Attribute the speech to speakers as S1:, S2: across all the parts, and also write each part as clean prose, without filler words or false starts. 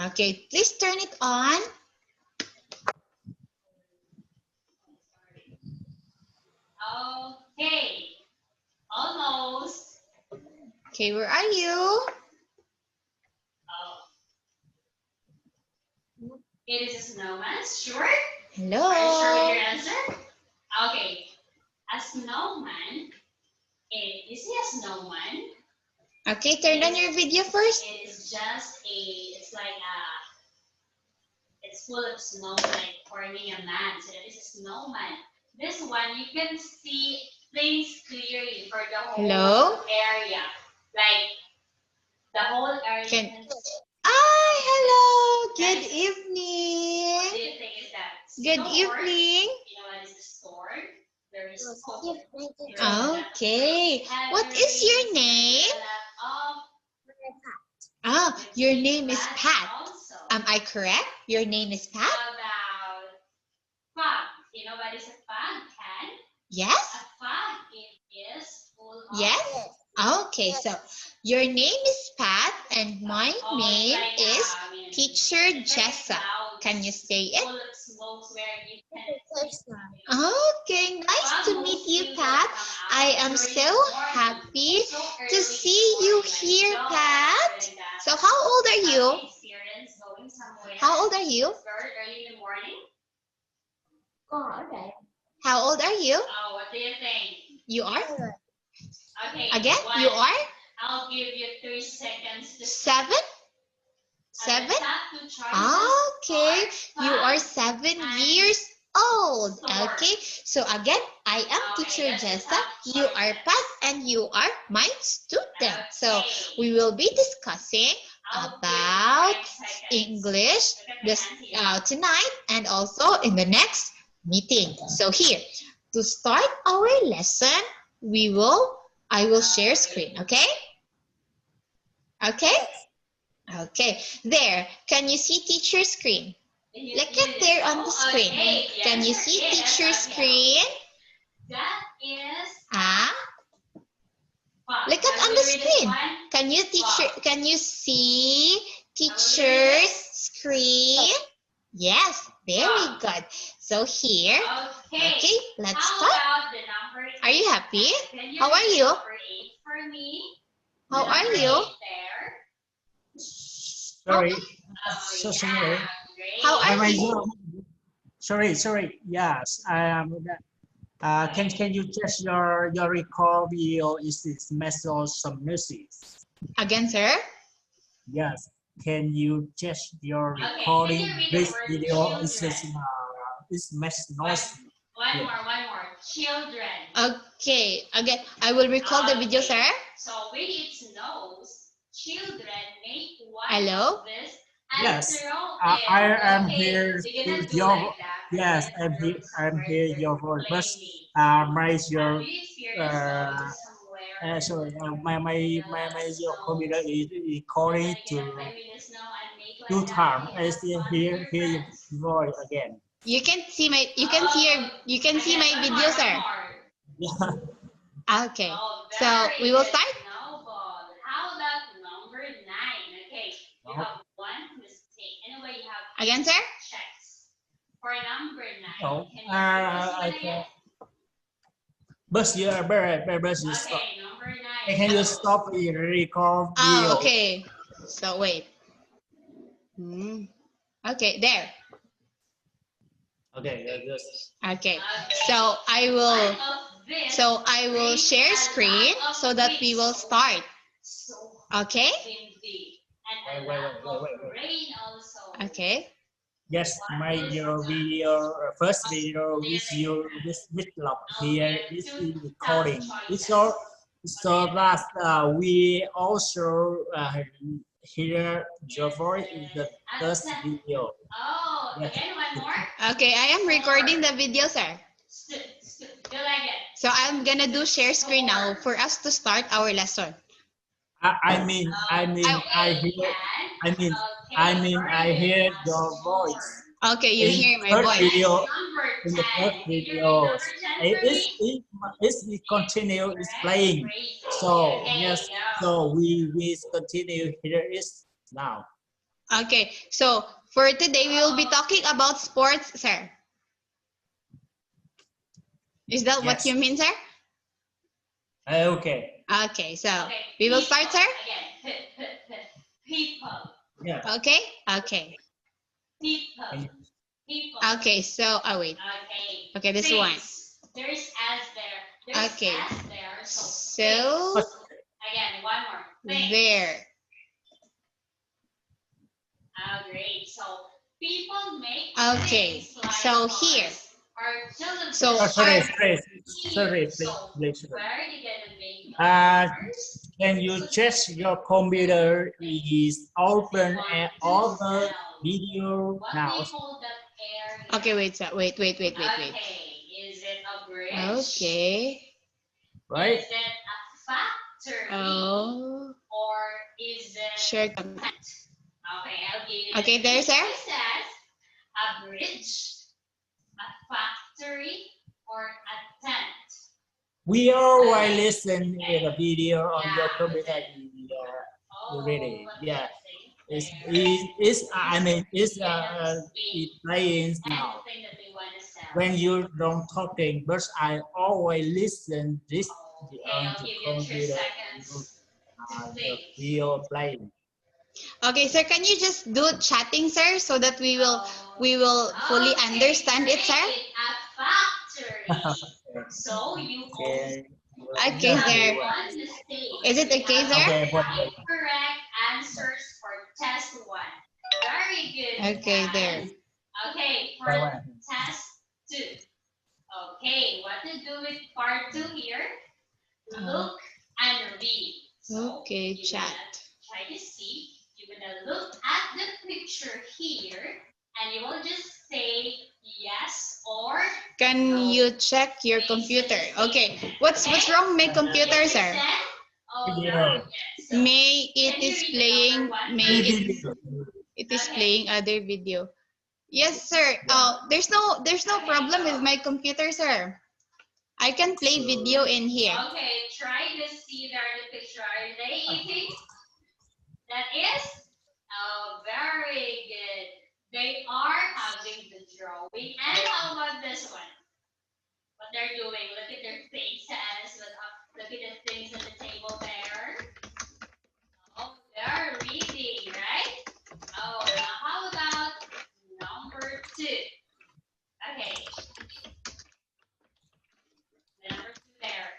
S1: Okay, please turn it on.
S2: Okay, almost.
S1: Okay, where are you?
S2: Oh. It is a snowman, sure?
S1: Hello.
S2: Are you sure with your answer? Okay, a snowman. You see a snowman?
S1: Okay, turn on your video first.
S2: It is just it's like it's full of snow, like forming a man. So that is a snowman. This one, you can see things clearly for the whole area. Like, the whole area.
S1: Hello. Good
S2: What
S1: evening.
S2: do you think is that?
S1: Good evening.
S2: You know what is the storm? There is storm.
S1: Okay. What is your name? Your name is Pat. Am I correct? Your name is Pat?
S2: How about fog? You know what is a fog, Ken?
S1: Yes?
S2: A fog, it is full of...
S1: Yes? Okay, so your name is Pat and my name is Teacher Jessa. Can you say it? Okay, nice to meet you, Pat. I am so happy to see you here, Pat. So how old are you? How old are you?
S2: Very early in the morning.
S1: How old are you?
S2: Oh, what do you think?
S1: You are?
S2: Okay.
S1: Again, you are?
S2: I'll give you 3 seconds to...
S1: 7? 7? Okay, you are 7 years old. Okay, so again, I am Teacher Jessa, you are Pat, and you are my student. So we will be discussing about English tonight and also in the next meeting. So here, to start our lesson, I will share screen, okay? Okay? Okay, there. Can you see teacher screen? Look at there on the screen. Can you see teacher screen?
S2: That is...
S1: Look at on the screen. Can you see teacher's screen? Yes, very good. So here, okay, let's start. Are you happy? How are you? How are you?
S3: Sorry. So sorry.
S1: How are you?
S3: Sorry. Yes, I am. Can you test your record video? Is this message some music?
S1: Again, sir?
S3: Yes. Can you test your recording? This video is message noise.
S2: One more. Children.
S1: Okay, again, I will record the video, sir.
S2: So with its nose, children make one
S1: Hello?
S2: of this.
S3: Yes, I am here. Your yes, I'm here. Your voice, but raise your sorry, my your computer is recording to 2 times. I still hear your voice again.
S1: You can see my video, sir.
S3: Yeah.
S1: Okay, so we will start.
S2: How about number 9? Okay, you have one mistake. Anyway, you have
S1: Again, sir?
S2: checks. For number 9,
S3: Oh,
S2: can you do this one again?
S3: But you are very stop.
S2: Okay, number 9.
S3: Can you stop the record video?
S1: Okay. So wait. Okay, there.
S3: Okay, yes.
S1: Okay. So I will share screen so that we will start. Okay?
S3: Wait.
S1: Okay.
S3: Yes, your video, first video with lock here is recording. So that we also hear your voice in the first video.
S2: Oh,
S3: Yes.
S2: again, one more.
S1: Okay, I am recording the video, sir.
S2: Do like it.
S1: So I'm gonna do share screen now for us to start our lesson.
S3: I hear your voice.
S1: Okay, you hear my voice.
S3: In the first video, it continue is playing. So yes, so we continue here is now.
S1: Okay, so for today, we will be talking about sports, sir. Is that what
S3: Yes.
S1: you mean, sir?
S3: Okay.
S1: Okay, so
S2: Okay,
S1: we will start, sir?
S2: Again, people,
S3: Yeah.
S1: Okay, okay.
S2: people, people.
S1: Okay, so, oh wait.
S2: Okay.
S1: Okay, this one.
S2: Things. There's as there. There's
S1: Okay.
S2: as there. So,
S1: So,
S2: things. Again, one more. Things.
S1: there.
S2: Great. So people make
S1: Okay,
S2: things like
S1: so
S2: cars
S1: here.
S2: or television.
S1: So,
S3: Sorry,
S1: our,
S3: please.
S2: So where are you gonna make
S3: Uh,
S2: cars?
S3: Can you check your computer is open
S2: Want
S3: and
S2: to
S3: other
S2: sell.
S3: video
S2: What
S3: now?
S2: do you call that area?
S1: okay, wait, sir. Wait.
S2: Okay. Is it a bridge?
S1: Okay.
S3: Right?
S2: Is it a factory?
S1: Oh,
S2: Or is it
S1: sure.
S2: Okay, I'll give you
S1: Okay, there, sir.
S2: It says a bridge, a factory, or a tent.
S3: We already listen to the video on
S2: Yeah,
S3: your computer.
S2: Oh,
S3: Ready?
S2: what
S3: Yeah.
S2: did I
S3: It's
S2: say?
S3: it playing now.
S2: Anything that we want to sell.
S3: When you don't talking, but I always listen this
S2: Okay,
S3: on
S2: I'll
S3: the
S2: give you 3
S3: computer.
S2: seconds to
S3: The
S2: think.
S3: video playing.
S1: Okay, sir, can you just do chatting, sir, so that we will fully
S2: Okay,
S1: understand it, sir?
S2: great. A factory. So you
S3: Okay.
S1: Okay,
S2: have
S1: sir.
S2: one mistake.
S1: Is it okay, sir?
S3: Okay, what?
S2: Five correct answers for test 1. Very good.
S1: Okay,
S2: guys.
S1: there.
S2: Okay, for test 2. Okay, what to do with part 2 here? Look and read. So
S1: Okay,
S2: you're
S1: chat.
S2: gonna try to see. You're gonna look at the picture here, and you will just say yes or
S1: Can
S2: no.
S1: you check your computer? Okay, what's wrong with my computer, sir?
S2: Oh,
S3: Video.
S2: very good. So,
S1: May it
S2: can you
S1: is
S2: read the
S1: playing,
S2: number 1?
S1: may it
S3: Video.
S1: is
S2: Okay.
S1: playing other video. Yes, sir. There's no problem with my computer, sir. I can play video in here.
S2: Okay, try to see there the picture. Are they eating? That is? Oh, very good. They are having the drawing. And how about this one? What they're doing? Look at their faces. Look at the things on the table there. Oh, they're reading, right? Oh, now how about number 2? Okay. The number 2 there.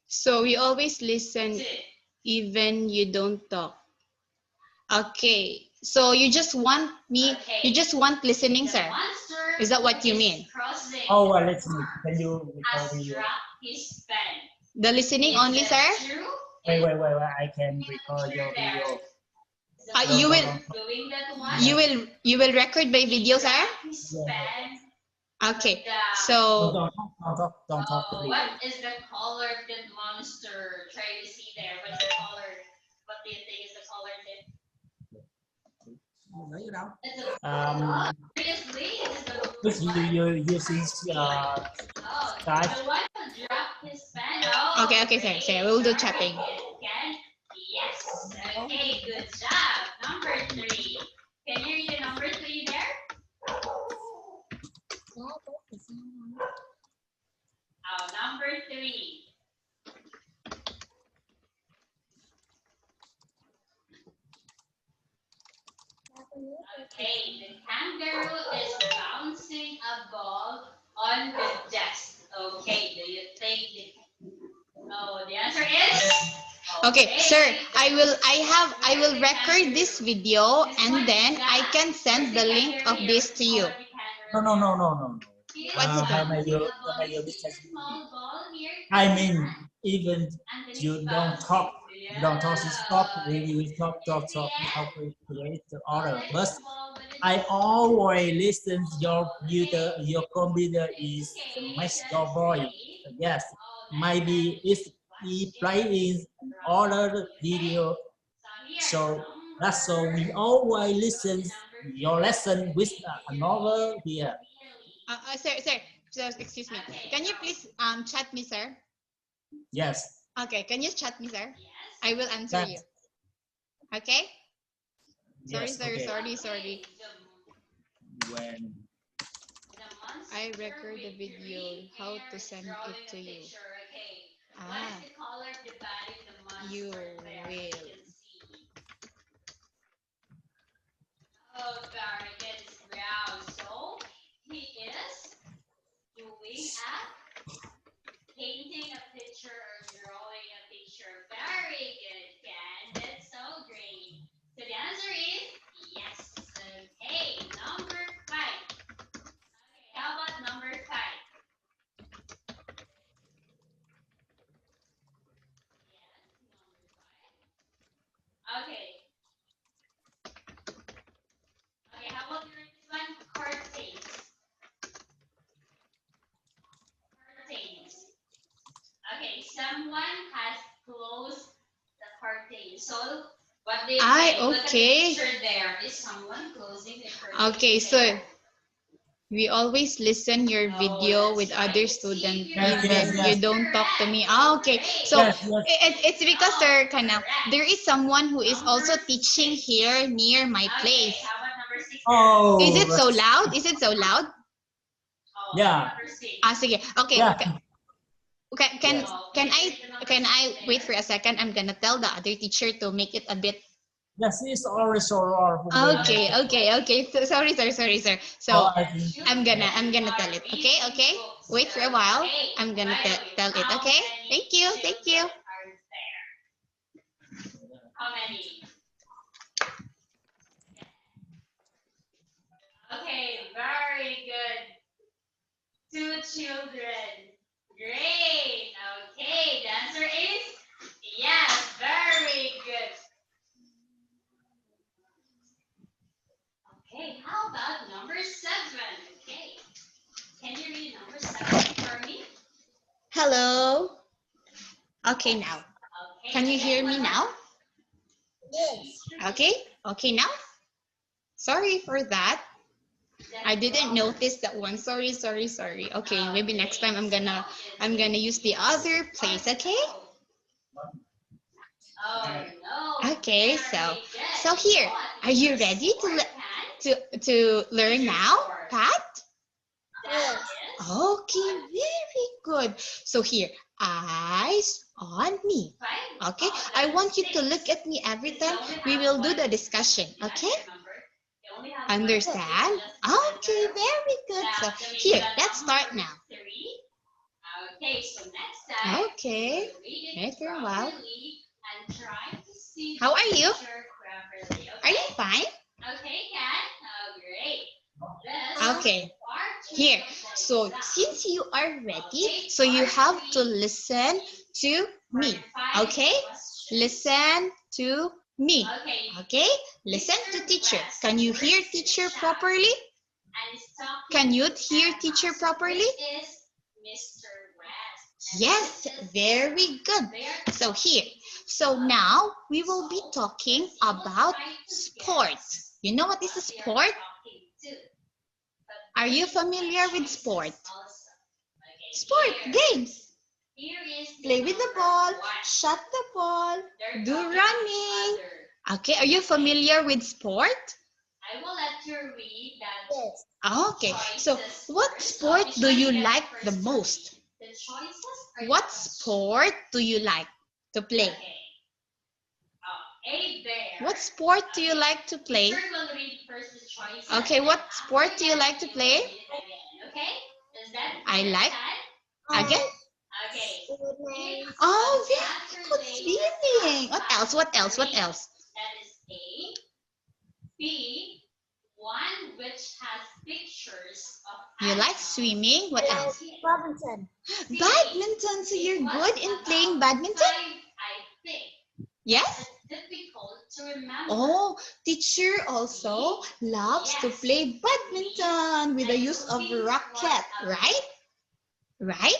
S1: So we always listen
S2: 2.
S1: even you don't talk. Okay. So you just want me, you just want listening,
S2: The
S1: sir.
S2: monster
S1: Is that what you
S2: is
S1: mean?
S2: crossing
S3: Oh, well, let's see. Can you
S2: has
S3: recall video?
S2: dropped his pen.
S1: The listening
S2: Is
S1: only,
S2: that
S1: sir?
S2: true?
S3: Wait. I can recall your video.
S1: You will
S2: Doing that one.
S1: you will record my video, sir?
S2: His pen.
S1: Okay.
S3: Don't
S1: So
S3: talk, please.
S2: What is the color of the monster? Try to see there. What's the color? What do you think is the color of it? Seriously, is it the
S3: Which you using
S2: Oh,
S3: Skype?
S2: the one who dropped his pen. Oh,
S1: okay, sir. We'll do chatting.
S2: Again. Yes. Okay, good job. Number 3. Can you read the number 3 there? Oh, number 3. Okay, the kangaroo is bouncing a ball on the desk. Okay, do you think the answer is?
S1: okay, sir, I will record this video and then I can send the link of this to you.
S3: No.
S1: What's that?
S3: I mean, even you don't talk, stop, really talk, create the order. But I always listen your computer is much your voice. Yes, maybe it's playing other video. So that's so we always listen your lesson with another here.
S1: Sir, excuse me. Can you please chat me, sir?
S3: Yes.
S1: Okay, can you chat me, sir? I will answer you. Okay? Sorry,
S3: Yes,
S1: sorry,
S3: okay.
S1: sorry.
S3: When
S1: I record the video. How to send it to you? Ah,
S2: What is the color of the body of the monster
S1: you
S2: there?
S1: will.
S2: You can see. Oh, very good. It's brown. So he is doing a painting a picture or drawing a picture. Very good, Ken. That's so great. So the answer is yes. Okay, number 5. Okay, how about number 5? Yes, number 5. Okay. Okay, how about your next one? Curtains. Curtains. Okay, someone has closed the curtain. So, what do you think? Look at the
S1: okay.
S2: picture there. Is someone closing the curtain?
S1: Okay, so
S2: there?
S1: we always listen your
S2: Oh,
S1: video
S2: that's
S1: with
S2: right.
S1: other
S2: See,
S1: students,
S2: you're
S3: Yes, yes,
S1: even you
S3: yes.
S1: don't talk to me.
S2: correct.
S1: Okay,
S2: Great.
S1: so
S3: Yes, yes.
S1: it's because sir,
S2: Correct.
S1: there is someone who is also
S2: Number
S1: teaching
S2: 6.
S1: here near my
S2: Okay,
S1: place.
S2: how about number 6?
S3: Oh,
S1: Is it so loud? Is it so loud?
S2: Oh,
S3: Yeah.
S2: number 6.
S1: Sige. Okay.
S3: Yeah.
S1: Can
S3: Yes.
S1: I wait for a second? I'm gonna tell the other teacher to make it a bit.
S3: Yes, it's always or who will make it.
S1: Okay. So, sorry, sir.
S3: Oh,
S1: So
S3: I think.
S1: I'm gonna tell it. Okay. Wait for a while. I'm gonna tell it. Okay. Thank you.
S2: How many? Okay, very good. 2 children. Great. Okay, the answer is yes. Very good. Okay, how about number 7? Okay, can you read number 7 for me?
S1: Hello. Okay, now.
S2: Okay.
S1: Can you hear me now?
S2: Yes.
S1: Okay, now. Sorry for that. I didn't notice that one. Sorry. Okay, maybe next time I'm gonna use the other place. Okay.
S2: Oh no.
S1: Okay.
S2: Very
S1: So
S2: good.
S1: here, are you ready to learn now, Pat?
S2: Yes.
S1: Okay, very good. So here, eyes on me. Okay, I want you to look at me every time we will do the discussion. Okay, understand? Okay, very good. So here, let's start now.
S2: Okay, so next time.
S1: Okay,
S2: Read
S1: wait for a while.
S2: and try to see
S1: How are you?
S2: properly.
S1: Are you fine?
S2: Okay, Kat. Oh, great. This
S1: Okay.
S2: part
S1: Here, so since you are ready, so you have to listen to me, okay? Listen to me, okay? Listen to teacher. Can you hear teacher properly? Can you hear teacher properly?
S2: Mr. West.
S1: Yes, very good. So here, so now we will be talking about sport. You know what is a sport? Are you familiar with sport? Sport, games. Play with the ball, shot the ball, do running. Okay, are you familiar with sport?
S2: I will let you read that.
S1: Yes. Okay, so what sport do you like the most?
S2: The choices are
S1: What sport do you like to play?
S2: A bear.
S1: What sport do you like to play?
S2: Teacher will read first the choices.
S1: Okay, what sport do you like to play?
S2: Okay, is that
S1: I like
S2: that?
S1: again.
S2: Okay.
S1: Oh, very good swimming. What else?
S2: That is A. B. One which has pictures of.
S1: You like swimming? What else?
S4: Robinson.
S1: Badminton. So you're good in playing badminton?
S2: I think.
S1: Yes?
S2: It's difficult to remember.
S1: Oh, teacher also loves to play badminton with the use of racket, right? Right?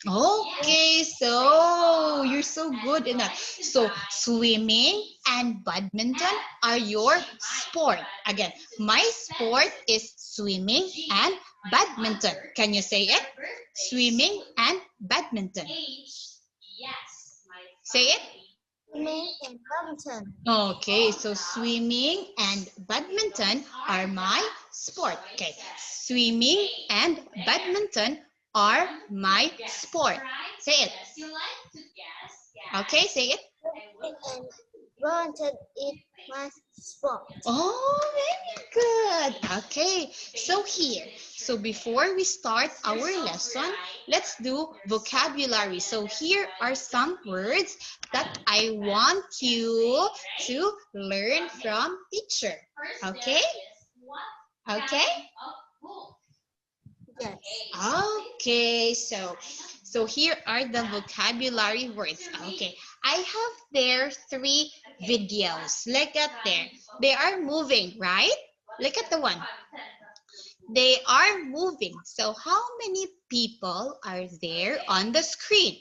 S1: Okay, so you're so good in that. So swimming and badminton are your sport. Again, my sport is swimming and badminton. Can you say it? Swimming and badminton.
S2: Yes.
S1: Say it.
S4: Swimming and badminton.
S1: Okay, so swimming and badminton are my sport. Okay, swimming and badminton are my sport. Say it.
S2: Yes, you like to guess.
S1: Okay, say it.
S4: Swimming and badminton is my sport.
S1: Oh, very good. Okay, so here. So before we start our lesson, let's do vocabulary. So here are some words that I want you to learn from teacher. Okay? Okay?
S4: Yes.
S1: Okay, so here are the vocabulary words. Okay, I have there 3 videos. Look at there. They are moving, right? Look at the one. They are moving. So how many people are there on the screen?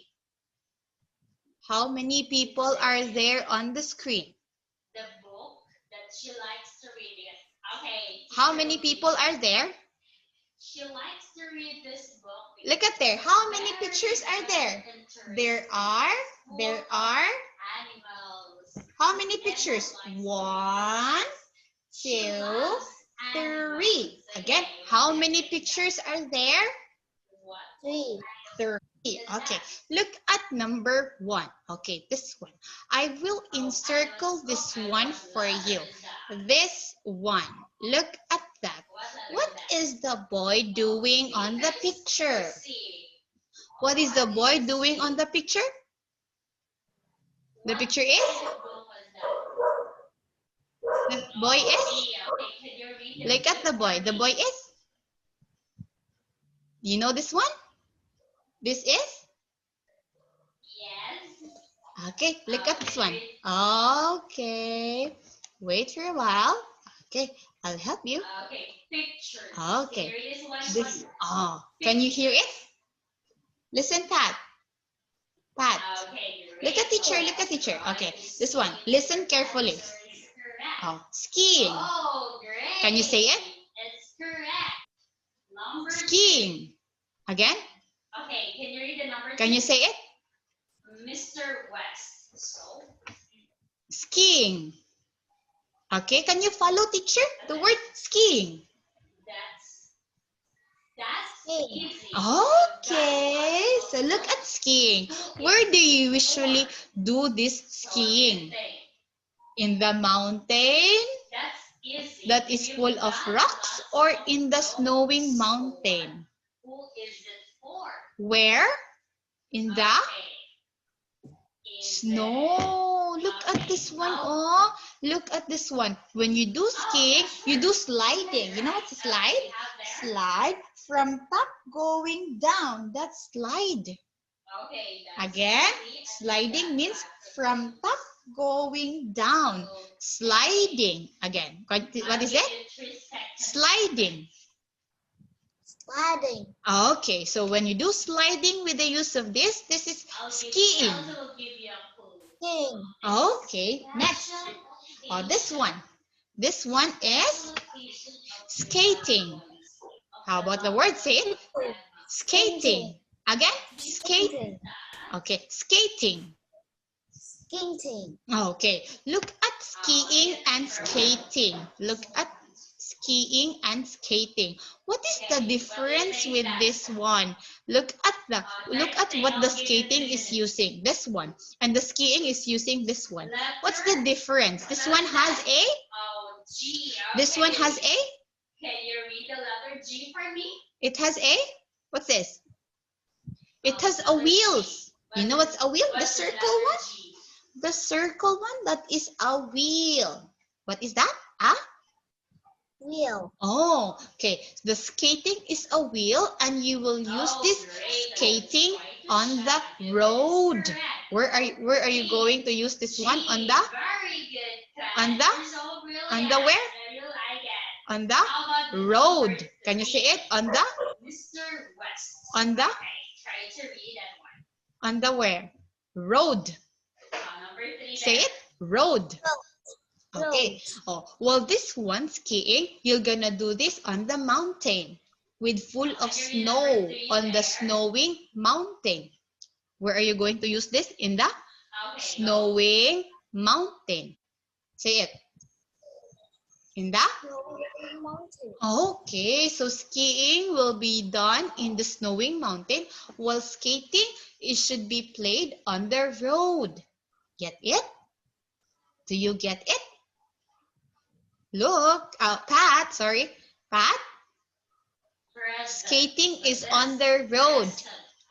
S1: How many people are there on the screen?
S2: The book that she likes to read. Okay.
S1: How many people are there?
S2: She likes to read this book.
S1: Look at there. How many pictures are there? There are
S2: animals.
S1: how many pictures? 1, 2, 3. Again, how many pictures are there?
S2: What?
S4: 3.
S1: 3. Okay, look at number 1. Okay, this one. I will encircle this one for you. This one. Look at that. What is the boy doing on the picture? What is the boy doing on the picture? The picture is? The boy is? Look at the boy. The boy is? You know this one? This is?
S2: Yes.
S1: Okay, look at this one. Okay. Wait for a while. Okay, I'll help you.
S2: Okay, pictures.
S1: Okay.
S2: Here it is one
S1: This,
S2: one.
S1: oh, can you hear it? Listen, Pat. Pat.
S2: Okay, you're
S1: Look at teacher, look at teacher. Okay, this one. Listen carefully. Oh, skiing.
S2: Oh, great.
S1: Can you say it?
S2: It's correct. Number
S1: Skiing. Again?
S2: Okay, can you read the number
S1: Can you say it?
S2: Mr. West. So,
S1: Skiing. Okay, can you follow teacher? The word skiing.
S2: that's easy.
S1: Okay, so look at skiing. Where do you usually do this skiing? In the mountain
S2: That's easy.
S1: that is full of rocks or in the snowing mountain?
S2: Who is it for?
S1: Where? In the
S2: Okay.
S1: snow. Look at this one. Oh, look at this one. When you do skiing, you do sliding. You know what's a slide? Slide from top going down. That's slide.
S2: Okay.
S1: Again, sliding means from top going down. Sliding. Again, what is it? Sliding.
S4: Sliding.
S1: Okay, so when you do sliding with the use of this is skiing.
S4: Skiing.
S1: Okay, next. Oh, this one. This one is skating. How about the word? Say it. Skating. Again, skate.
S4: Skating.
S1: Okay, skating.
S4: Skating.
S1: Okay, look at skiing and skating. Look at skiing and skating. What is the difference with this one? Look at what the skating is using. This one. And the skiing is using this one. What's the difference? This one has a?
S2: G.
S1: This one has a?
S2: Can you read the letter G for me?
S1: It has a? What's this? It has a wheels. You know what's a wheel? The circle one? The circle one, that is a wheel. What is that?
S4: Wheel.
S1: Oh, okay. The skating is a wheel and you will use this skating on the road. Where are you going to use this one? On the?
S2: Very good.
S1: On the?
S2: You're so brilliant.
S1: On the where?
S2: I really like it.
S1: On the
S2: How about
S1: road. Can you say it? On the?
S2: Mr. West.
S1: On the?
S2: Okay, try to read that one.
S1: On the where? Road.
S2: Number 3.
S1: Say it. Road. Okay. Oh, well, this one skiing, you're gonna do this on the mountain with full of snow on the snowing mountain. Where are you going to use this? In the
S2: Okay,
S1: snowing mountain. Say it. In the?
S4: Mountain.
S1: Okay, so skiing will be done in the snowing mountain, while skating, it should be played on the road. Get it? Do you get it? Look, Pat, sorry. Pat, skating is on the road.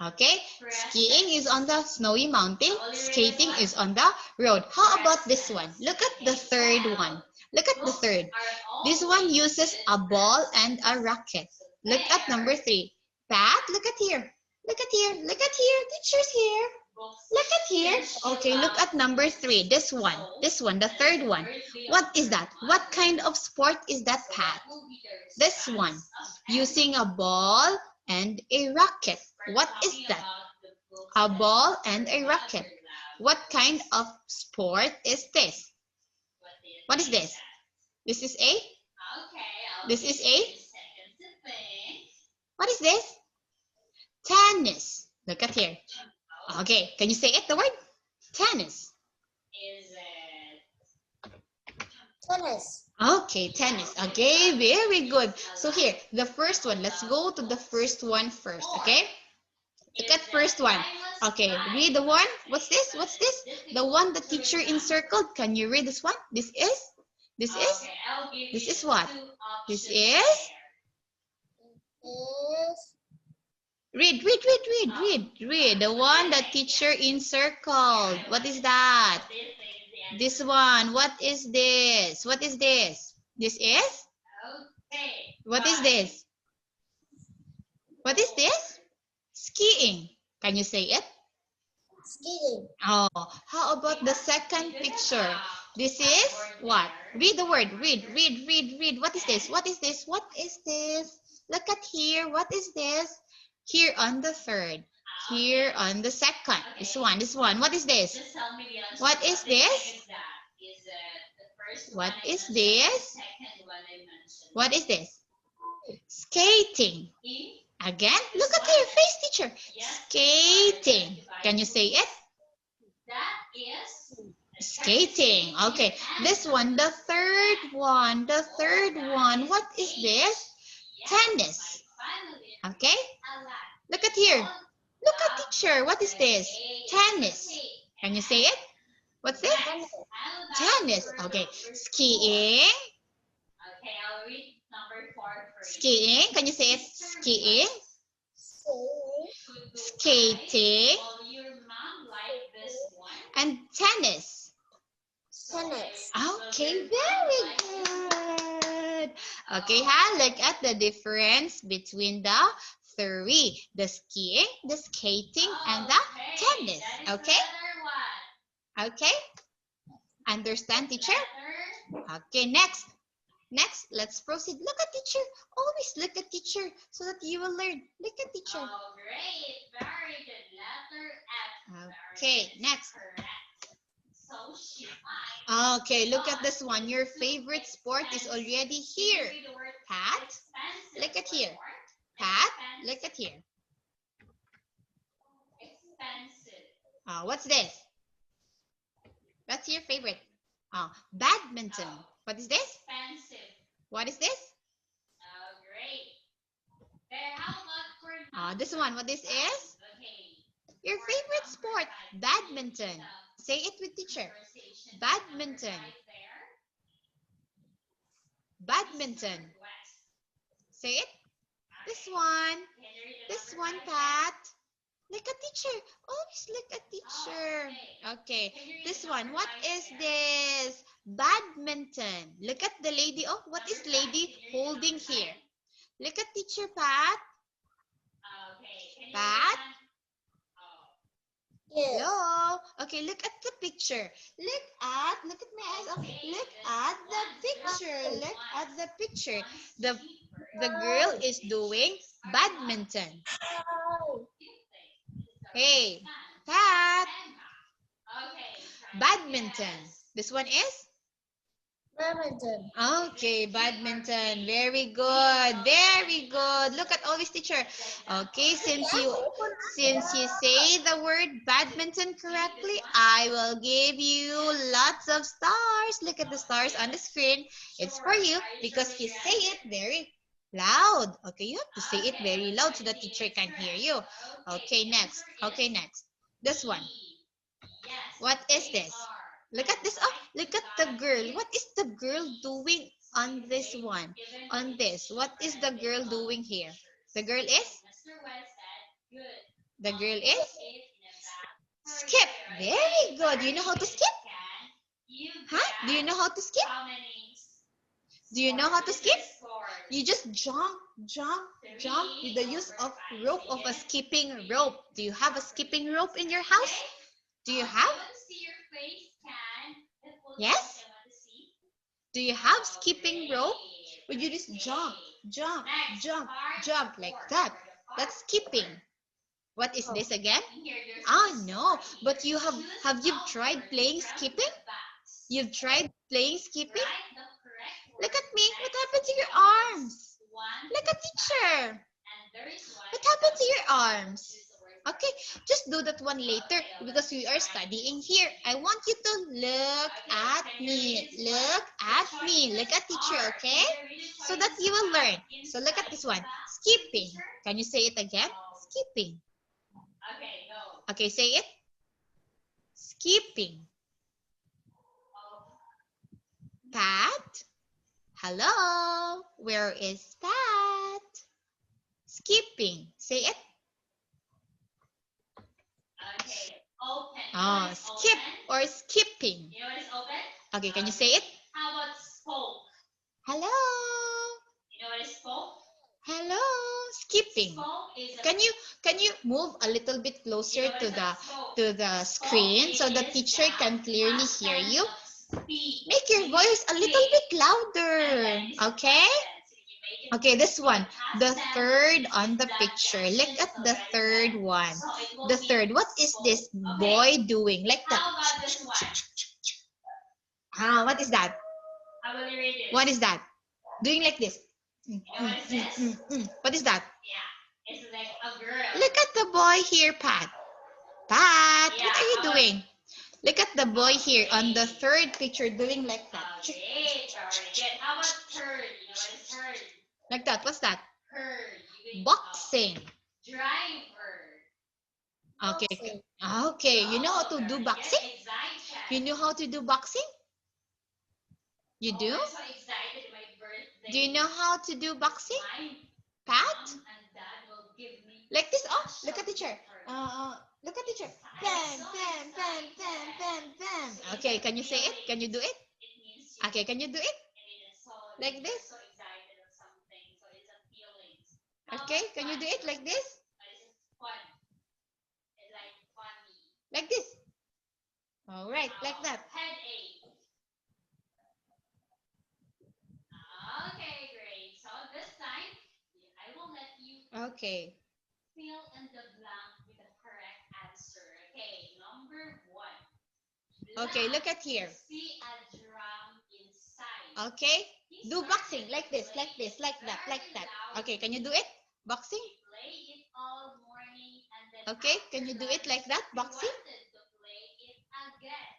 S1: Okay, skiing is on the snowy mountain, skating is on the road. How about this one? Look at the third one. Look at the third. This one uses a ball and a racket. Look at number 3. Pat, look at here. Look at here. Look at here. Teacher's here. Look at here. Okay, look at number 3. This one, the third one. What is that? What kind of sport is that, Pat? This one, using a ball and a racket. What is that? A ball and a racket. What kind of sport is this? What is this? This is a? This is a? What is this? Tennis. Look at here. Okay, can you say it, the word? Tennis.
S4: Tennis.
S1: Okay, tennis. Okay, very good. So here, the first one. Let's go to the first one first, okay? Look at first one. Okay, read the one. What's this? What's this? The one the teacher encircled. Can you read this one? This is? This is? This is what? This is?
S4: Is
S1: Read. The one the teacher encircled. What is that? This one. What is this? What is this? This is? What is this? What is this? Skiing. Can you say it?
S4: skiing.
S1: Oh, how about the second picture? This is what? Read the word. Read. What is this? What is this? What is this? Look at here. What is this? Here on the third. Here on the second. This one. What is this? What is this? What is this? What is this? Skating. Again, look at your face, teacher. Skating. Can you say it? Skating. Okay. This one, the third one. What is this? Tennis. Okay. Look at here. Look at teacher. What is this? Tennis. Can you say it? What's this? Tennis. Okay. Skiing. Skiing. Can you say it? Skiing. Skating. And tennis.
S4: Tennis.
S1: Okay, very good. Okay, look at the difference between the 3. The skiing, the skating, and the tennis. Okay? Okay? Understand, teacher? Okay, next. Let's proceed. Look at teacher. Always look at teacher so that you will learn. Look at teacher.
S2: Oh, great. Very good. Letter F.
S1: Okay, next.
S2: Social.
S1: Okay, look at this one. Your favorite sport is already here. Pat, look at here. Pat, look at here.
S2: Expensive.
S1: What's this? What's your favorite? Badminton. What is this?
S2: Expensive.
S1: What is this?
S2: Oh, great. Then how about for
S1: This one. What this is?
S2: Okay.
S1: Your favorite sport. Badminton. Say it with teacher. Badminton. Badminton. Say it. This one. This one, Pat. Look at teacher. Always look at teacher. Okay. This one. What is this? Badminton. Look at the lady. Oh, what is lady holding here? Look at teacher, Pat. Pat.
S4: Yes.
S1: Hello. Okay, look at the picture. Look at my eyes. Okay, look at the picture. Look at the picture. The girl is doing badminton. Hey, Pat. Badminton. This one is?
S4: Badminton.
S1: Okay, badminton. Very good. Very good. Look at always teacher. Okay, since you say the word badminton correctly, I will give you lots of stars. Look at the stars on the screen. It's for you because you say it very loud. Okay, you have to say it very loud so the teacher can hear you. Okay, next. Okay, next. This one. What is this? Look at this. Oh, look at the girl. What is the girl doing on this one? On this. What is the girl doing here? The girl is? The girl is? Skip. Very good. Do you know how to skip? Huh? Do you know how to skip? Do you know how to skip? You just jump, jump, jump with the use of rope of a skipping rope. Do you have a skipping rope in your house? Do you have? Yes? Do you have skipping rope? Would you just jump, jump, jump, jump like that? That's skipping. What is this again? Ah, no. But have you tried playing skipping? You've tried playing skipping? Look at me. What happened to your arms? Look at teacher. What happened to your arms? Okay, just do that one later because we are studying here. I want you to look at me. Look at me. Look at teacher, okay? So that you will learn. So look at this one. Skipping. Can you say it again? Skipping. Okay, say it. Skipping. Pat? Hello? Where is Pat? Skipping. Say it.
S2: Okay, open.
S1: Oh, skip or skipping.
S2: You know what is open?
S1: Okay, can you say it?
S2: How about spoke?
S1: Hello.
S2: You know what is spoke?
S1: Hello. Skipping.
S2: Spoke is a
S1: Can you move a little bit closer
S2: You know
S1: to
S2: what is
S1: the
S2: a spoke?
S1: to the screen so the
S2: Spoke
S1: teacher
S2: is
S1: can clearly
S2: past
S1: hear
S2: tense
S1: you?
S2: of speak.
S1: Make your voice a little bit louder. Okay? Okay, this one. The third on the picture. Look at the third one. The third. What is this boy doing? Like that.
S2: How about this one?
S1: Ah, what is that?
S2: I will read it.
S1: What is that? Doing like this.
S2: You know what is this?
S1: What is that?
S2: Yeah, it's like a girl.
S1: Look at the boy here, Pat. Pat,
S2: Yeah,
S1: what are you
S2: how about-
S1: doing? Look at the boy here on the third picture doing like that.
S2: Okay, very good. How about herd? You know what is herd?
S1: Like that. What's that?
S2: Herd.
S1: Boxing.
S2: Driver.
S1: Okay. Okay. You know how to do boxing? You know how to do boxing? You do?
S2: I'm so excited my birthday.
S1: Do you know how to do boxing?
S2: My
S1: Pat?
S2: mom and dad will give me
S1: Like this. Oh, look at teacher. Look at teacher. Bam, bam, bam, bam, bam, bam. Okay, can you say it? Can you do it?
S2: It means you
S1: Okay, can you do it?
S2: so
S1: Like this?
S2: so excited or something. So it's a feeling.
S1: Okay, can you do it like this?
S2: It's fun. It's like funny.
S1: Like this. All right, like that.
S2: Headache. Okay, great. So this time, I will let you
S1: Okay.
S2: fill in the blank with the correct answer. Okay, number 1.
S1: Okay, look at here.
S2: See a drum inside.
S1: Okay. Do boxing like this, like this, like that, like that. Okay, can you do it? Boxing?
S2: Play it all morning and then
S1: Okay, can you do it like that? Boxing?
S2: wanted to play it again.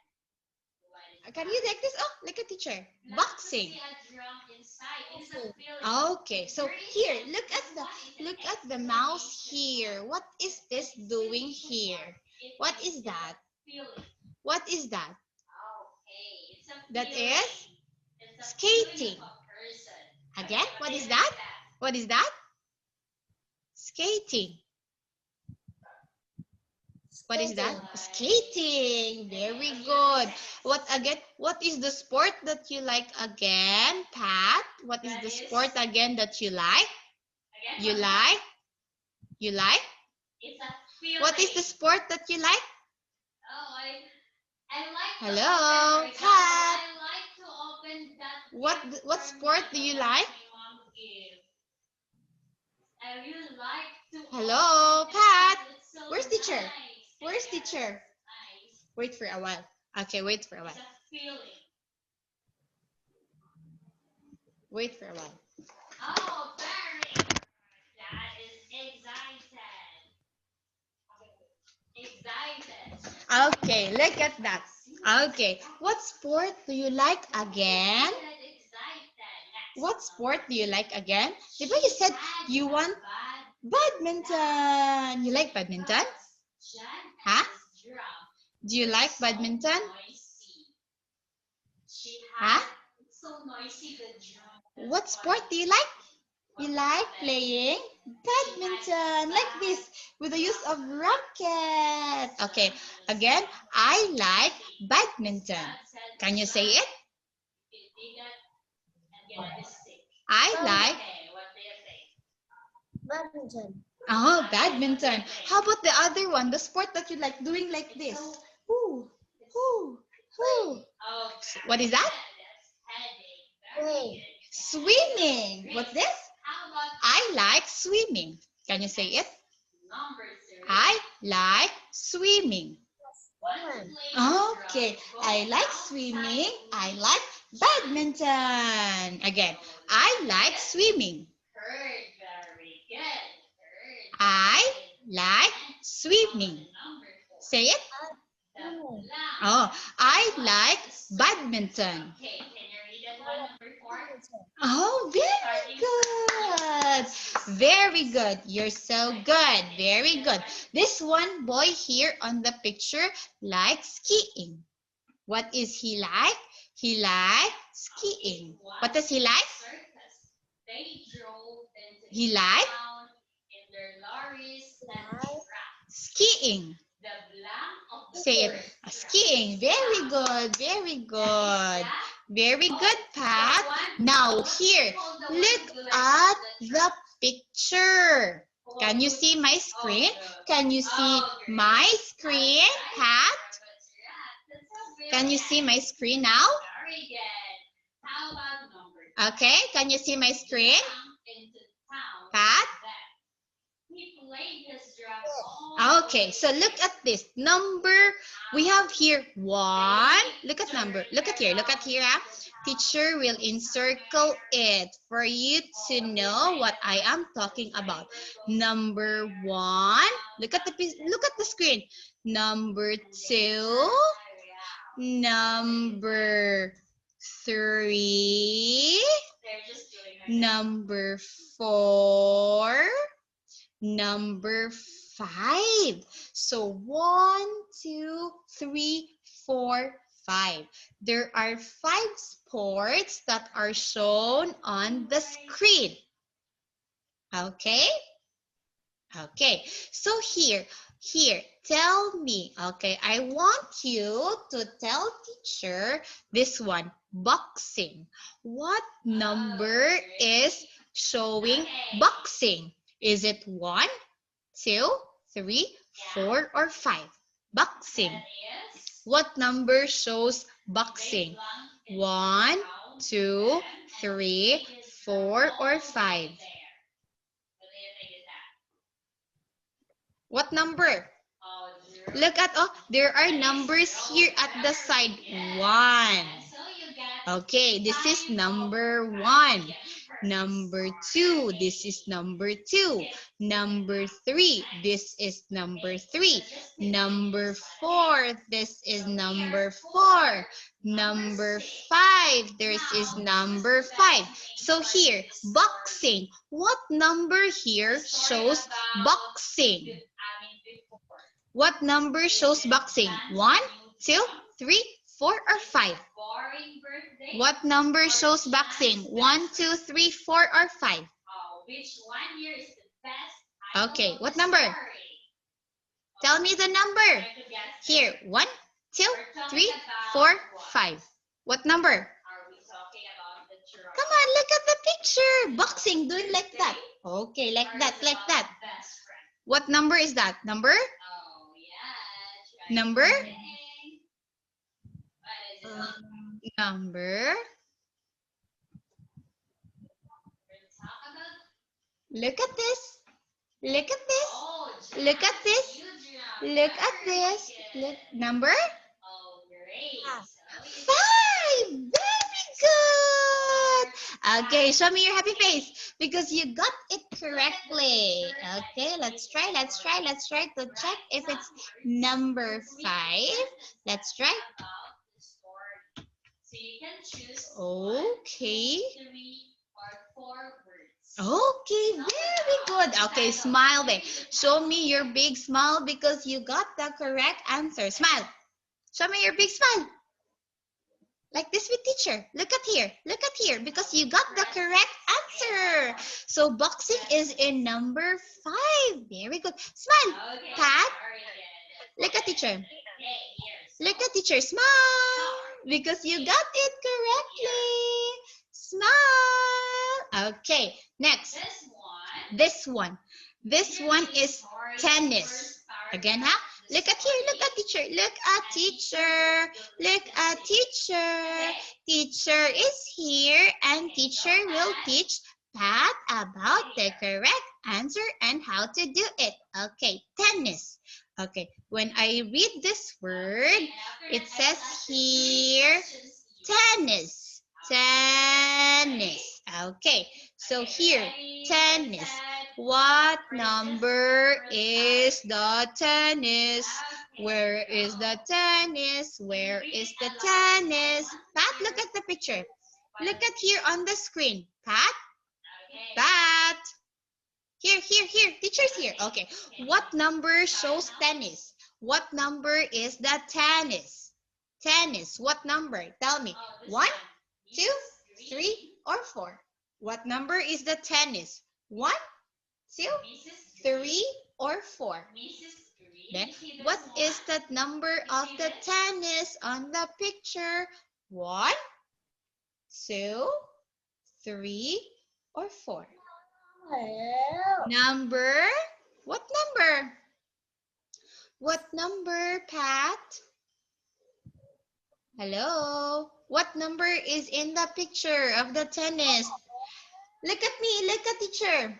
S2: What is
S1: Can you like this? Oh, look at teacher.
S2: Not to
S1: Boxing.
S2: see a drum inside. It is a feeling.
S1: Okay, so here, look at the mouse here. What is this doing here? What is that?
S2: Feeling.
S1: What is that?
S2: Okay, it's a
S1: That
S2: feeling.
S1: is
S2: It's a
S1: skating.
S2: feeling of a person.
S1: Again, what
S2: Say
S1: is
S2: it
S1: that?
S2: like that.
S1: What is that? Skating. What is that? Skating. Very good. What again? What is the sport that you like again, Pat? What is the sport again that you like?
S2: Again,
S1: You like? You like?
S2: It's a feeling.
S1: What is the sport that you like?
S2: Oh, I like to
S1: Hello,
S2: open, for example,
S1: Pat.
S2: I like to open that
S1: What
S2: gift for
S1: sport
S2: me,
S1: do you
S2: the
S1: like?
S2: one my mom gave. I really like to
S1: Hello,
S2: open it
S1: Pat.
S2: because it's so
S1: Where's teacher?
S2: nice.
S1: Where's
S2: Yes,
S1: teacher?
S2: nice.
S1: Wait for a while. Okay, wait for a
S2: It's
S1: while.
S2: a feeling.
S1: Wait for a while.
S2: Oh, very good. That is excited. Excited.
S1: Okay, look at that. Okay, what sport do you like again?
S2: Excited.
S1: What sport do you like again? Diba you said you want badminton. You like badminton? Huh? Do you like badminton? Huh?
S2: It's so noisy, the drum.
S1: What sport do you like? You like playing badminton like this with the use of racket. Okay, again, I like badminton. Can you say it? I like,
S2: Okay, what do you think?
S4: Badminton.
S1: oh, badminton. How about the other one, the sport that you like doing like this? Whoo, whoo, whoo.
S2: Oh,
S1: What is that?
S4: Play.
S1: Swimming. What's this?
S2: how about
S1: I like swimming. Can you say it?
S2: number 3?
S1: I like swimming.
S2: One.
S1: Okay, I like swimming. I like badminton. Again, I like swimming.
S2: Heard, very good. Heard.
S1: I like swimming.
S2: Number 4.
S1: Say it.
S2: The blank.
S1: Oh, I like badminton.
S2: Okay, can you read that one, number 4?
S1: Oh, very good. Very good. You're so good. Very good. This one boy here on the picture likes skiing. What is he like? He likes skiing. What does he like?
S2: Circus. They drove into
S1: He like
S2: town in their lorries and trucks.
S1: skiing.
S2: The blank of the
S1: Say it.
S2: first
S1: Skiing. Very good. Very good.
S2: that
S1: Very good, Pat.
S2: one.
S1: Now here, look at the picture. Can you see my screen? Can you see my screen, Pat? Can you see my screen now?
S2: Very good. How about number 2?
S1: Okay, can you see my screen,
S2: Into town.
S1: Pat?
S2: He played his drum all
S1: Okay, so look at this number. We have here 1. Look at number. Look at here. Look at here. Teacher will encircle it for you to know what I am talking about. Number 1. Look at the screen. Number 2. Number 3.
S2: They're just doing
S1: Number 4. Number 5. So 1, 2, 3, 4, 5. There are 5 sports that are shown on the screen. Okay? Okay. So here, tell me. Okay, I want you to tell teacher this one, boxing. What number is showing boxing? Is it 1, 2, 3, 4, or 5? Boxing. What number shows boxing? 1, 2, 3, 4, or 5? What number? Look at, oh, there are numbers here at the side. 1. Okay, this is number 1. Number 2, this is number 2. Number 3, this is number 3. Number 4, this is number 4. Number 5, this is number 5. So here, boxing. What number here shows boxing? What number shows boxing? 1, 2, 3, 4, or 5? What number shows boxing? 1, 2, 3, 4, or 5?
S2: Which one here is the best?
S1: Okay, what number? Tell me the number. Here, 1, 2, 3, 4, 5. What number?
S2: Are we talking about the giraffe?
S1: Come on, look at the picture. Boxing, doing like that. Okay, like that, like that.
S2: Best friend.
S1: What number is that? Number?
S2: Oh, yeah.
S1: Number?
S2: What is it?
S1: Number?
S2: Let's talk about.
S1: Look at this. Look at this.
S2: Oh,
S1: Look at this.
S2: you giraffe.
S1: Look at
S2: Very
S1: this.
S2: good.
S1: Look, number?
S2: Oh, great. So you
S1: 5. Very good. Okay, show me your happy face because you got it correctly. Okay, let's try to check if it's number 5. Let's try.
S2: So you can choose
S1: Okay.
S2: 3 or 4 words.
S1: Okay, very good. Okay, smile then. Show me your big smile because you got the correct answer. Smile. Show me your big smile. Like this with teacher. Look at here because you got the correct answer. So boxing is in number 5. Very good. Smile.
S2: Okay,
S1: Pat.
S2: very good.
S1: Look at teacher.
S2: Okay, here's
S1: Look at teacher. Smile. Because you got it correctly. Smile. Okay, next.
S2: this one.
S1: This one is tennis. Again, huh? Look at here. Look at teacher. Look at teacher. Look at teacher. Teacher is here and teacher will teach Pat about the correct answer and how to do it. Okay, tennis. Okay, when I read this word, it says here tennis. Tennis. Okay, so here, tennis. What number is the tennis? Where is the tennis? Where is the tennis? Pat, look at the picture. Look at here on the screen. Pat? Pat? Here. Teacher's here. Okay. What number shows tennis? What number is the tennis? Tennis. What number? Tell me. 1, 2, 3, or 4? What number is the tennis? 1, 2, 3, or 4? Then, what is the number of the tennis on the picture? 1, 2, 3, or 4? Number? What number? What number, Pat? Hello? What number is in the picture of the tennis? Look at me. Look at teacher.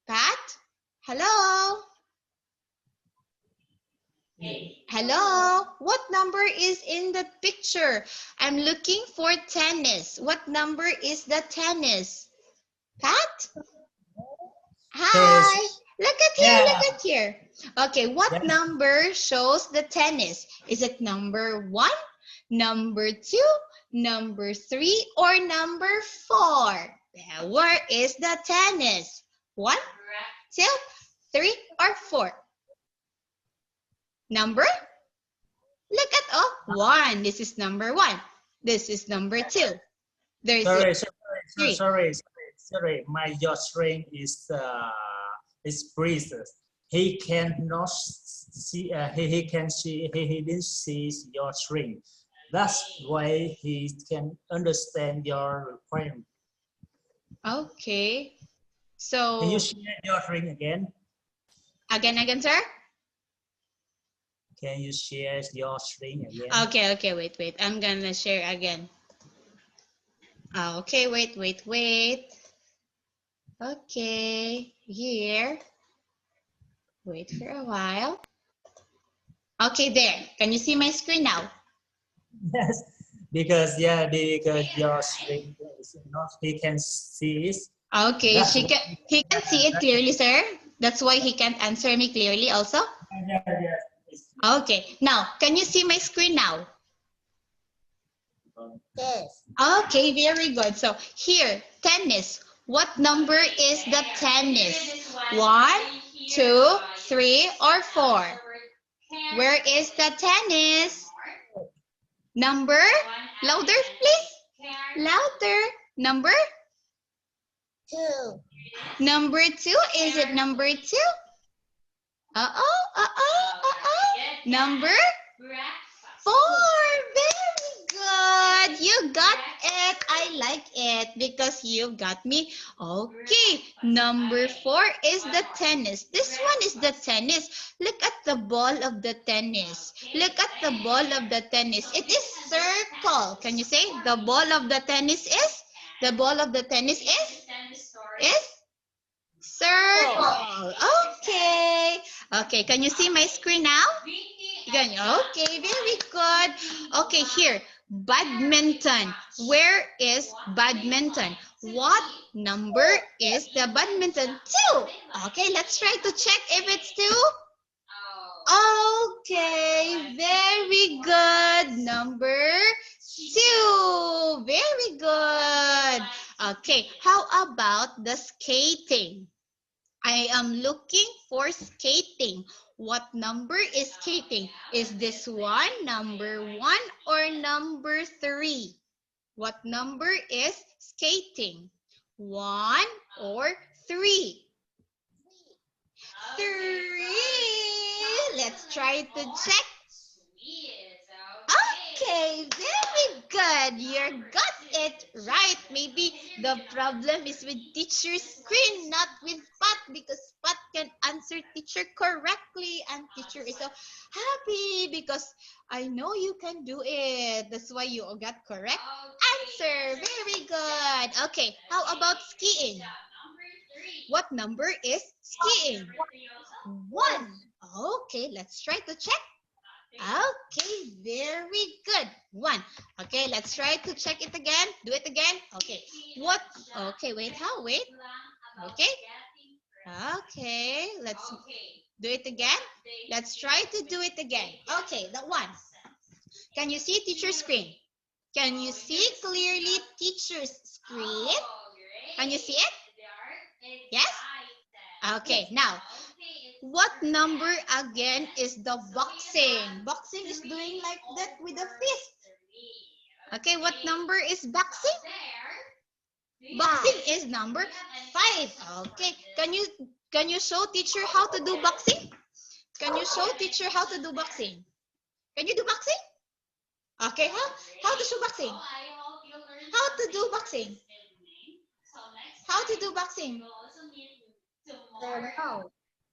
S1: Pat? Hello? Hello? What number is in the picture? I'm looking for tennis. What number is the tennis? Pat? Hi. Look at here.
S3: Yeah.
S1: Look at here. Okay, what number shows the tennis? Is it number 1, number 2, number 3, or number 4? Where is the tennis? 1, 2, 3, or 4? Number? Look at 1. This is number 1. This is number 2. There's
S3: Sorry. My George is freezed. He cannot see. He didn't see your string. That's why he can understand your requirement.
S1: Okay. So
S3: Can you share your string again?
S1: Again, sir?
S3: Can you share your string again?
S1: Okay, wait. I'm gonna share again. Okay, wait. Okay, here. Wait for a while. Okay, there. Can you see my screen now?
S3: Yes, because your string is not. He can see it.
S1: Okay, he can see it clearly, sir. That's why he can't answer me clearly also.
S3: Yes.
S1: Okay, now can you see my screen now?
S4: Yes.
S1: Okay, very good. So here, tennis. What number is the tennis? 1, 2, 3, or 4? Where is the tennis? Number? Louder, please. Louder. Number?
S4: 2.
S1: Number 2. Is it number 2? Number 4. Very good. You got it. I like it because you got me. Okay. Number 4 is the tennis. This one is the tennis. Look at the ball of the tennis. Look at the ball of the tennis. It is circle. Can you say the ball of the tennis is? The ball of the tennis is? Circle. Okay. Okay. Can you see my screen now? Okay. Very good. Okay. Here. Badminton. Where is badminton? What number is the badminton? 2. Okay, let's try to check if it's 2. Okay, very good. Number 2. Very good. Okay, how about the skating? I am looking for skating. What number is skating? Is this one number 1 or number 3? What number is skating? 1 or 3? 3. Let's try to check. Okay, very good. You got it right. Maybe the problem is with teacher's screen, not with Pat, because Pat can answer teacher correctly, and teacher is so happy because I know you can do it. That's why you got correct answer. Very good. Okay, how about skiing? What number is skiing? 1. Okay, let's try to check. Okay, very good. 1. Okay, let's try to check it again. Do it again. Okay. What? Okay, wait. How? Wait. Okay. Okay, let's do it again. Let's try to do it again. Okay, that one. Can you see teacher's screen? Can you see clearly teacher's screen? Can you see it? Yes? Okay, now, what number again is the boxing? Boxing is doing like that with the fist. Okay, what number is boxing? Boxing is number 5. Okay, can you show teacher how to do boxing? Can you show teacher how to do boxing? Can you do boxing? Okay, how to show boxing? How to do boxing? How to do boxing?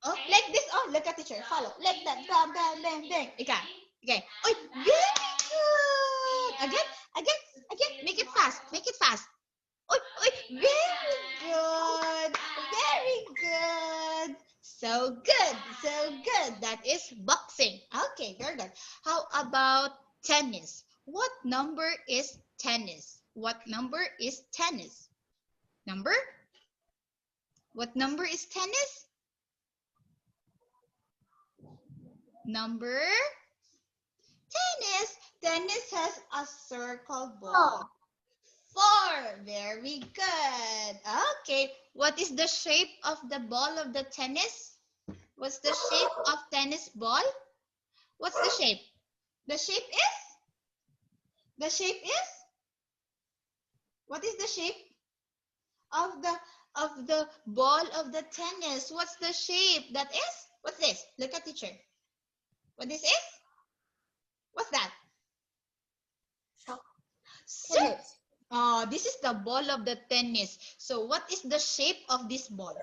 S1: Oh, like this. Oh, look at teacher. Follow. Like that. Bang, bang, bang, bang. Okay. Oh, very good. Again. Make it fast. Oh, very good. Very good. So good. That is boxing. Okay, very good. How about tennis? What number is tennis? What number is tennis? Number? What number is tennis? Number? Tennis has a circle ball. 4. Very good. Okay. What is the shape of the ball of the tennis? What's the shape of tennis ball? What's the shape? The shape is? The shape is? What is the shape of the ball of the tennis? What's the shape? That is? What's this? Look at teacher. What this is? What's that? Tennis. Oh, this is the ball of the tennis. So what is the shape of this ball?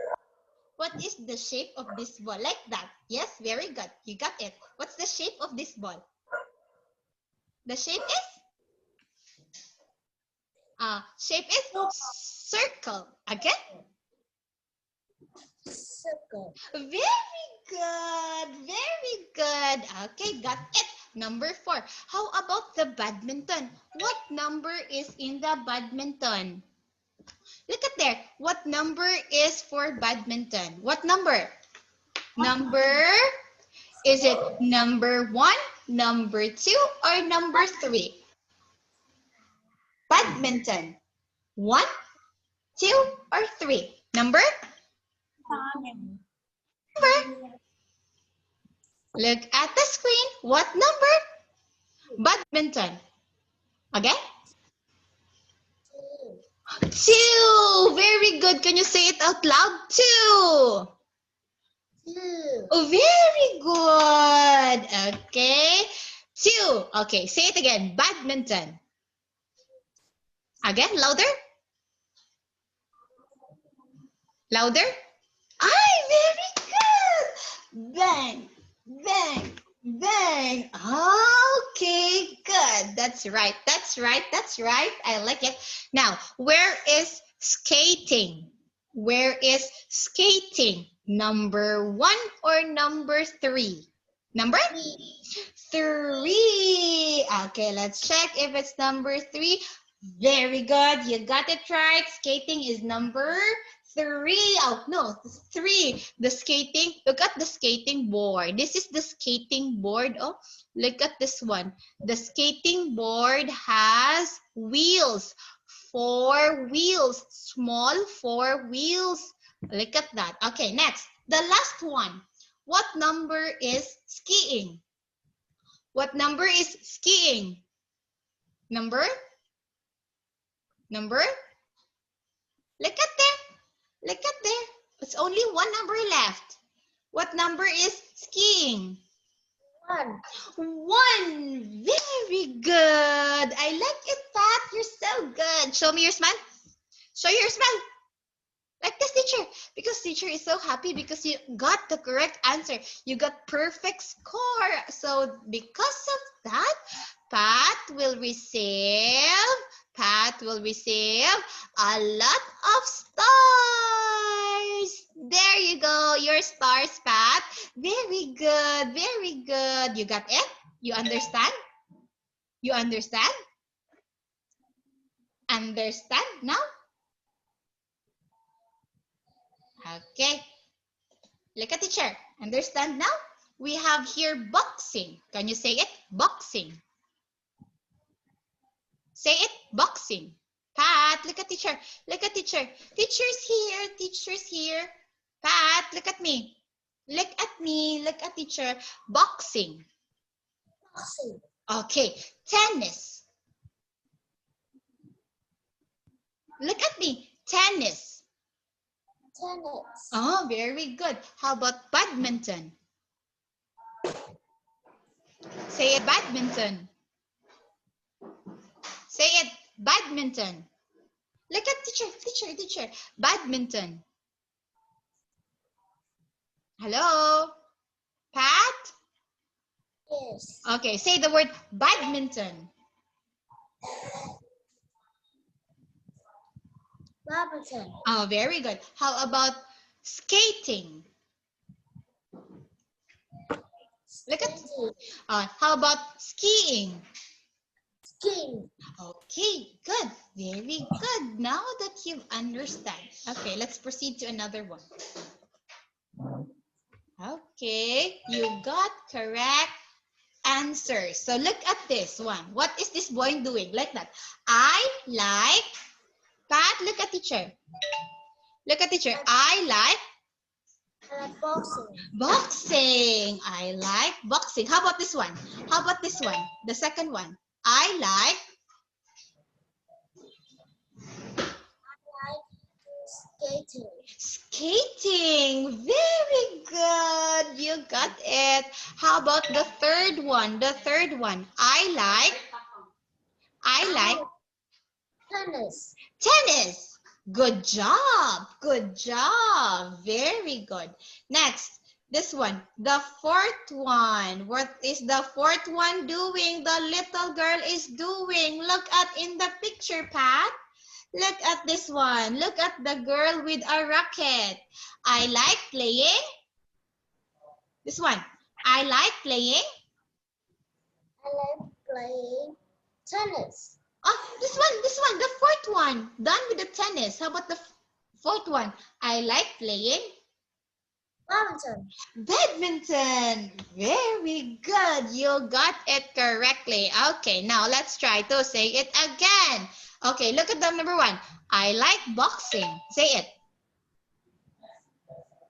S1: What is the shape of this ball? Like that. Yes, very good. You got it. What's the shape of this ball? The shape is? Shape is circle. Again? Circle. Very good. Very good. Okay, got it. Number 4. How about the badminton? What number is in the badminton? Look at there. What number is for badminton? What number? Number? Is it number 1, number 2, or number 3? Badminton. 1, 2, or 3? Number? Number. Look at the screen. What number? Badminton. Again? 2. Very good. Can you say it out loud? 2. Oh, very good. Okay. 2. Okay, say it again. Badminton. Again, louder. Louder. Very good. Bang, bang, bang. Okay, good. That's right. I like it. Now, where is skating? Where is skating? Number 1 or number 3? Number 3. Okay, let's check if it's number 3. Very good. You got it right. Skating is number 3. Oh, no, 3. The skating. Look at the skating board. This is the skating board. Oh, look at this one. The skating board has wheels. 4 wheels. Small 4 wheels. Look at that. Okay, next. The last one. What number is skiing? What number is skiing? Number? Number? Look at there. Look at there. It's only one number left. What number is skiing?
S4: 1.
S1: 1. Very good. I like it, Pat. You're so good. Show me your smile. Show your smile. Like this, teacher. Because teacher is so happy because you got the correct answer. You got perfect score. So because of that, Pat will receive a lot of stars. There you go. Your stars, Pat. Very good. Very good. You got it? You understand? You understand? Understand now? Okay. Look at teacher. Understand now? We have here boxing. Can you say it? Boxing. Say it. Boxing. Pat, look at teacher. Look at teacher. Teacher's here. Teacher's here. Pat, look at me. Look at me. Look at teacher. Boxing.
S4: Boxing.
S1: Okay. Tennis. Look at me. Tennis.
S4: Tennis.
S1: Oh, very good. How about badminton? Say it, badminton. Say it, badminton. Look at teacher. Badminton. Hello? Pat?
S4: Yes.
S1: Okay, say the word badminton.
S4: Badminton.
S1: Oh, very good. How about skating? Look at.
S4: Skating.
S1: How about skiing?
S4: Skiing.
S1: Okay, good. Very good. Now that you understand. Okay, let's proceed to another one. Okay, you got correct answers. So look at this one. What is this boy doing? Like that. I like. Pat, look at teacher. Look at teacher. I like
S4: Boxing.
S1: boxing. I like boxing. How about this one? How about this one? The second one. I like
S4: Skating.
S1: skating. Very good. You got it. How about the third one? The third one. I like
S4: Tennis.
S1: tennis. Good job. Good job. Very good. Next, this one. The fourth one. What is the fourth one doing? The little girl is doing. Look at in the picture, Pat. Look at this one. Look at the girl with a racket. I like playing. This one. I like playing.
S4: I like playing tennis.
S1: This one, the fourth one. Done with the tennis. How about the fourth one? I like playing
S4: Badminton.
S1: badminton. Very good. You got it correctly. Okay, now let's try to say it again. Okay, look at the number one. I like boxing. Say it.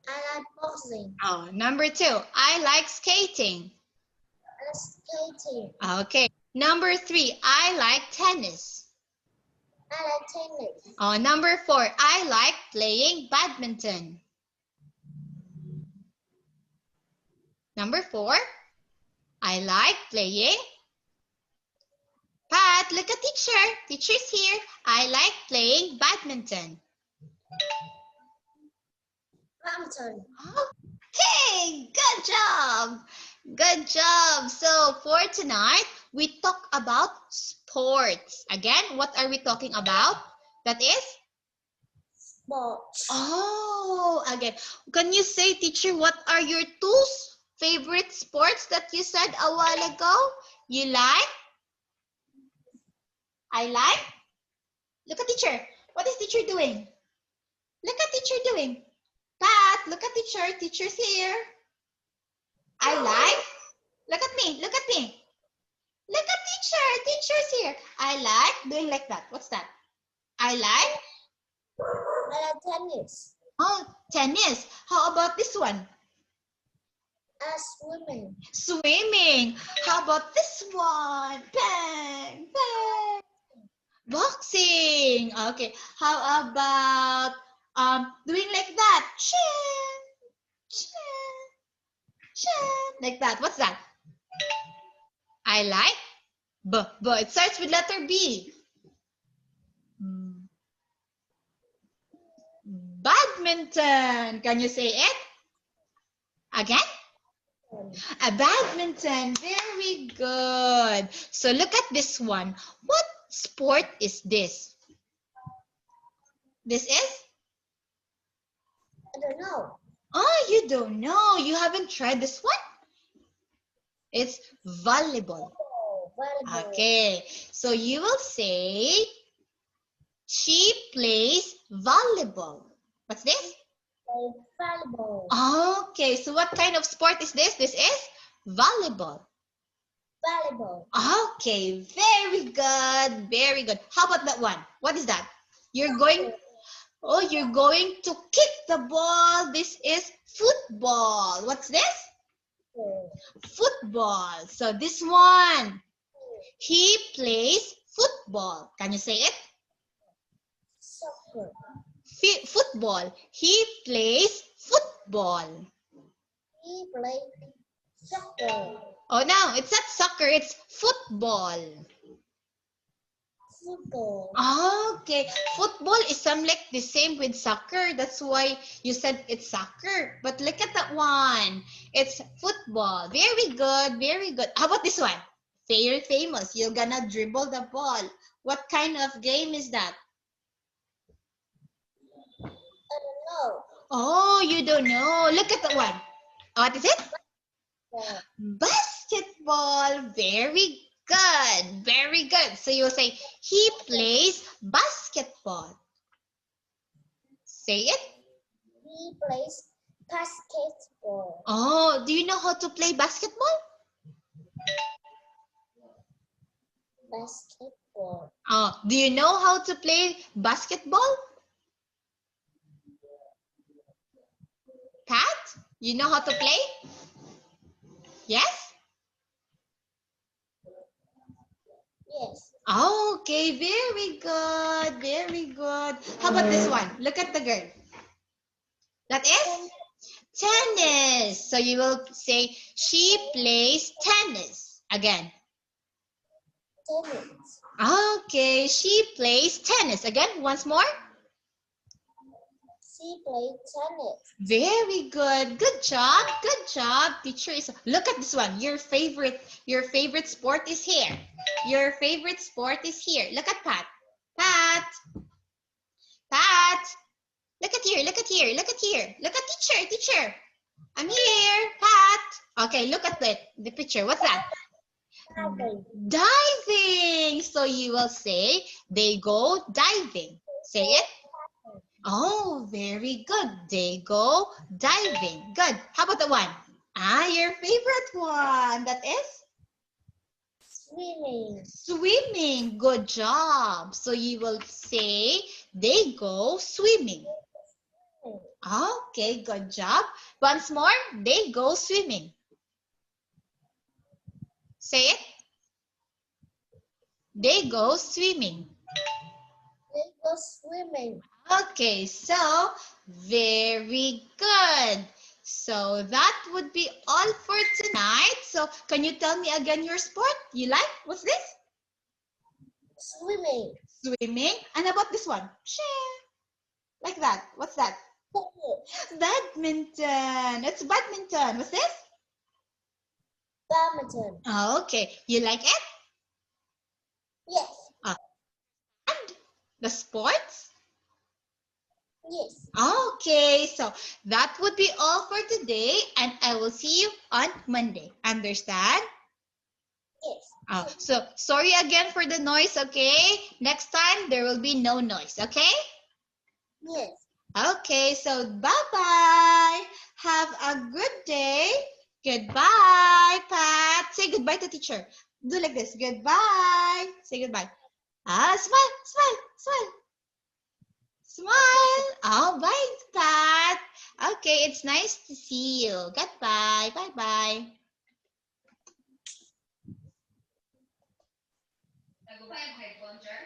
S4: I like boxing.
S1: Oh, number two. I like skating.
S4: I like skating.
S1: Okay. Number three. I like tennis.
S4: I like tennis.
S1: Oh, number four. I like playing badminton. Number four. I like playing. Pat, look at teacher. Teacher's here. I like playing badminton.
S4: Badminton.
S1: Okay, good job. Good job. So for tonight, we talk about sports. Again, what are we talking about? That is?
S4: Sports.
S1: Oh, again. Can you say, teacher, what are your two favorite sports that you said a while ago? You like? I like? Look at teacher. What is teacher doing? Look at teacher doing. Pat, look at teacher. Teacher's here. I like. Look at me. Look at me. Look at teacher. Teacher's here. I like doing like that. What's that? I like.
S4: Tennis.
S1: Oh, tennis. How about this one?
S4: Swimming.
S1: Swimming. How about this one? Bang, bang. Boxing. Okay. How about doing like that? Chin, chin, chin. Like that. What's that? I like. It starts with letter B. Badminton. Can you say it? Again? A badminton. Very good. So look at this one. What sport is this? This is?
S4: I don't know.
S1: Oh, you don't know. You haven't tried this one? It's volleyball.
S4: Volleyball.
S1: Okay. So you will say, she plays volleyball. What's this?
S4: Volleyball.
S1: Okay. So what kind of sport is this? This is volleyball.
S4: Volleyball.
S1: Okay. Very good. Very good. How about that one? What is that? You're going to kick the ball. This is football. What's this? Football. So this one, he plays football. Can you say it?
S4: Soccer.
S1: Football. He plays football.
S4: He plays soccer.
S1: Oh no, it's not soccer, it's football.
S4: Football.
S1: Okay, football is some like the same with soccer. That's why you said it's soccer. But look at that one. It's football. Very good, very good. How about this one? Very famous. You're gonna dribble the ball. What kind of game is that?
S4: I don't know.
S1: Oh, you don't know. Look at that one. What is it?
S4: Yeah.
S1: Basketball. Very good. Very good. So you'll say, he plays basketball. Say it.
S4: He plays basketball.
S1: Oh, do you know how to play basketball?
S4: Basketball.
S1: Oh, do you know how to play basketball? Pat, you know how to play? Yes?
S4: Yes.
S1: Okay, very good. Very good. How about this one? Look at the girl. That is tennis. So you will say, she plays tennis. Again.
S4: Tennis.
S1: Okay, she plays tennis. Again, once more.
S4: She plays tennis.
S1: Very good. Good job. Good job. Teacher is. Look at this one. Your favorite sport is here. Your favorite sport is here. Look at Pat. Pat. Pat. Look at here. Look at here. Look at here. Look at teacher. Teacher. I'm here. Pat. Okay, look at the picture. What's that?
S4: Diving.
S1: Diving. So you will say, they go diving. Say it. Oh, very good. They go diving. Good. How about the one? Your favorite one. That is?
S4: Swimming.
S1: Swimming. Good job. So you will say, they go swimming. Okay, good job. Once more, they go swimming. Say it. They go swimming.
S4: They go swimming.
S1: Okay, so very good. So that would be all for tonight. So can you tell me again your sport you like? What's this?
S4: Swimming.
S1: Swimming. And about this one? Share. Like that. What's that? Badminton. It's badminton. What's this?
S4: Badminton.
S1: Okay. You like it?
S4: Yes.
S1: And the sports?
S4: Yes.
S1: Okay, so that would be all for today, and I will see you on Monday. Understand?
S4: Yes.
S1: Oh, so sorry again for the noise, okay? Next time there will be no noise, okay?
S4: Yes.
S1: Okay, so bye-bye. Have a good day. Goodbye, Pat. Say goodbye to teacher. Do like this. Goodbye. Say goodbye. Smile, smile, smile. Smile. Oh, bye, Pat. Okay, it's nice to see you. Goodbye. Bye-bye.
S2: Nag-ubay ang headphone, sir?